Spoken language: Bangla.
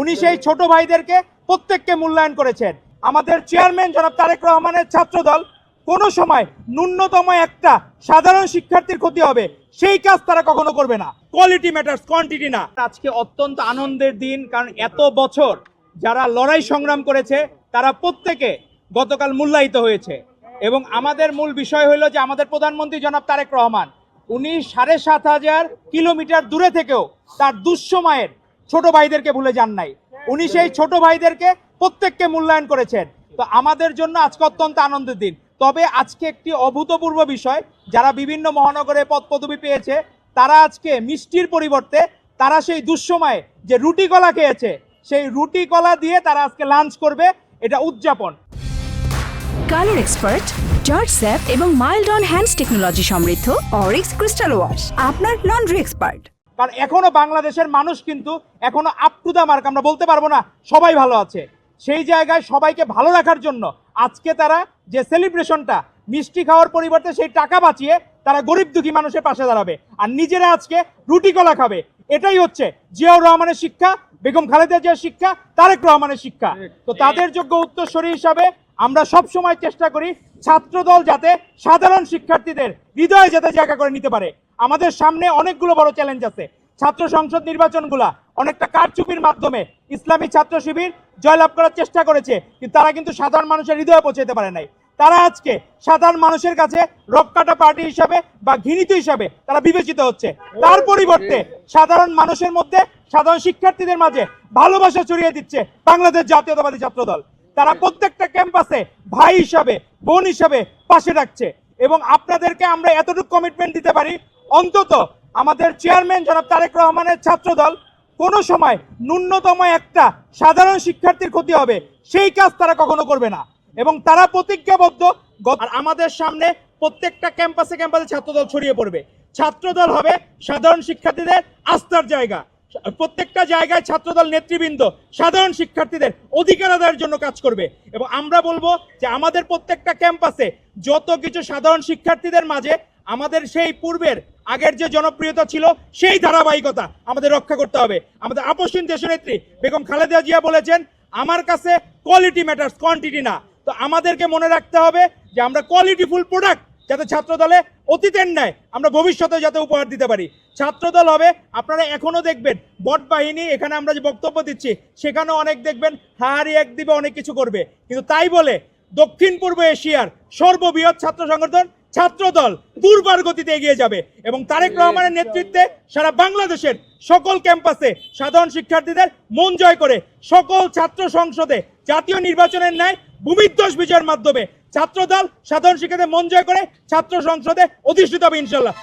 উনি সেই ছোট ভাইদেরকে প্রত্যেককে মূল্যায়ন করেছেন। আমাদের চেয়ারম্যান জনাব তারেক রহমানের ছাত্রদল কোনো সময় ন্যূনতম একটা সাধারণ শিক্ষার্থীর ক্ষতি হবে সেই কাজ তারা কখনো করবে না। কোয়ালিটি ম্যাটার্স, কোয়ান্টিটি না। আজকে অত্যন্ত আনন্দের দিন, কারণ এত বছর যারা লড়াই সংগ্রাম করেছে তারা প্রত্যেকে গতকাল মূল্যায়িত হয়েছে। এবং আমাদের মূল বিষয় হলো যে আমাদের প্রধানমন্ত্রী জনাব তারেক রহমান উনি 7,500 কিলোমিটার দূরে থেকেও তার দুঃসময়ের ছোট ভাইদেরকে ভুলে যান নাই। উনি সেই ছোট ভাইদেরকে প্রত্যেককে মূল্যায়ন করেছেন। তো আমাদের জন্য আজকে অত্যন্ত আনন্দের দিন। তবে আজকে একটি অভূতপূর্ব বিষয়, যারা বিভিন্ন মহানগরে পদ পদবি পেয়েছে তারা আজকে মিষ্টির পরিবর্তে তারা সেই দুঃসময়ে যে রুটি কলা খেয়েছে সেই রুটি কলা দিয়ে তারা আজকে লাঞ্চ করবে, এটা উদযাপন। কালার এক্সপার্ট, জর্জ স্যাপ এবং মাইল্ড অন হ্যান্ডস টেকনোলজি সমৃদ্ধ অরিক্স ক্রিস্টাল ওয়াশ আপনার লন্ড্রি এক্সপার্ট। কারণ এখনো বাংলাদেশের মানুষ কিন্তু এখনো আপ টু দ্য মার্ক, আমরা বলতে পারবো না সবাই ভালো আছে। সেই জায়গায় সবাইকে ভালো রাখার জন্য আজকে তারা যে সেলিব্রেশনটা, মিষ্টি খাওয়ার পরিবর্তে সেই টাকা বাঁচিয়ে তারা গরিব দুঃখী মানুষের পাশে দাঁড়াবে আর নিজেরা আজকে রুটি কলা খাবে। এটাই হচ্ছে জিয়াউর রহমানের শিক্ষা, বেগম খালেদা জিয়ার শিক্ষা, তারেক রহমানের শিক্ষা। তো তাদের যোগ্য উত্তরসূরি হিসাবে আমরা সব সময় চেষ্টা করি ছাত্রদল যাতে সাধারণ শিক্ষার্থীদের হৃদয়ে যাতে জায়গা করে নিতে পারে। আমাদের সামনে অনেকগুলো বড় চ্যালেঞ্জ আছে। ছাত্র সংসদ নির্বাচনগুলা অনেকটা কারচুপির মাধ্যমে ইসলামী ছাত্র শিবির জয়লাভ করার চেষ্টা করেছে, কিন্তু তারা কিন্তু সাধারণ মানুষের হৃদয়ে পৌঁছাতে পারে নাই। তারা আজকে সাধারণ মানুষের কাছে রক্কাটা পার্টি হিসাবে বা ঘৃণিত হিসাবে তারা বিবেচিত হচ্ছে। তার পরিবর্তে সাধারণ মানুষের মধ্যে, সাধারণ শিক্ষার্থীদের মাঝে ভালোবাসা ছড়িয়ে দিচ্ছে বাংলাদেশ জাতীয়তাবাদী ছাত্রদল। তারা প্রত্যেকটা ক্যাম্পাসে ভাই হিসাবে, বোন হিসাবে পাশে রাখছে। এবং আপনাদেরকে আমরা এতটুকু কমিটমেন্ট দিতে পারি, অন্তত আমাদের চেয়ারম্যান জনাব তারেক রহমানের ছাত্রদল কোনো সময় ন্যূনতম একটা সাধারণ শিক্ষার্থীর ক্ষতি হবে সেই কাজ তারা কখনো করবে না। এবং তারা প্রতিজ্ঞাবদ্ধ। আর আমাদের সামনে প্রত্যেকটা ক্যাম্পাসে ক্যাম্পাসে ছাত্রদল ছড়িয়ে পড়বে। ছাত্রদল হবে সাধারণ শিক্ষার্থীদের আস্থার জায়গা। প্রত্যেকটা জায়গায় ছাত্রদল নেতৃবৃন্দ সাধারণ শিক্ষার্থীদের অধিকার আদায়ের জন্য কাজ করবে। এবং আমরা বলবো যে আমাদের প্রত্যেকটা ক্যাম্পাসে যত কিছু সাধারণ শিক্ষার্থীদের মাঝে আমাদের সেই পূর্বের আগের যে জনপ্রিয়তা ছিল সেই ধারাবাহিকতা আমাদের রক্ষা করতে হবে। আমাদের আপসহীন দেশনেত্রী বেগম খালেদা জিয়া বলেছেন, আমার কাছে কোয়ালিটি ম্যাটার্স, কোয়ান্টিটি না। তো আমাদেরকে মনে রাখতে হবে যে আমরা কোয়ালিটিফুল প্রোডাক্ট যাতে ছাত্রদলে অতীতের ন্যায় আমরা ভবিষ্যতে যাতে উপহার দিতে পারি। ছাত্রদল হবে, আপনারা এখনো দেখবেন বট বাহিনী, এখানে আমরা যে বক্তব্য দিচ্ছি সেখানেও অনেক দেখবেন হাহারি এক দিবে, অনেক কিছু করবে, কিন্তু তাই বলে দক্ষিণ পূর্ব এশিয়ার সর্ববৃহৎ ছাত্র সংগঠন ছাত্রদল দুর্বার গতিতে এগিয়ে যাবে। এবং তারেক রহমানের নেতৃত্বে সারা বাংলাদেশের সকল ক্যাম্পাসে সাধারণ শিক্ষার্থীদের মন জয় করে সকল ছাত্র সংসদে জাতীয় নির্বাচনের ন্যায় ভূমিধ্বস বিজয়ের মাধ্যমে ছাত্রদল সাধারণ শিক্ষার্থীদের মন জয় করে ছাত্র সংসদে অধিষ্ঠিত হবে ইনশাল্লাহ।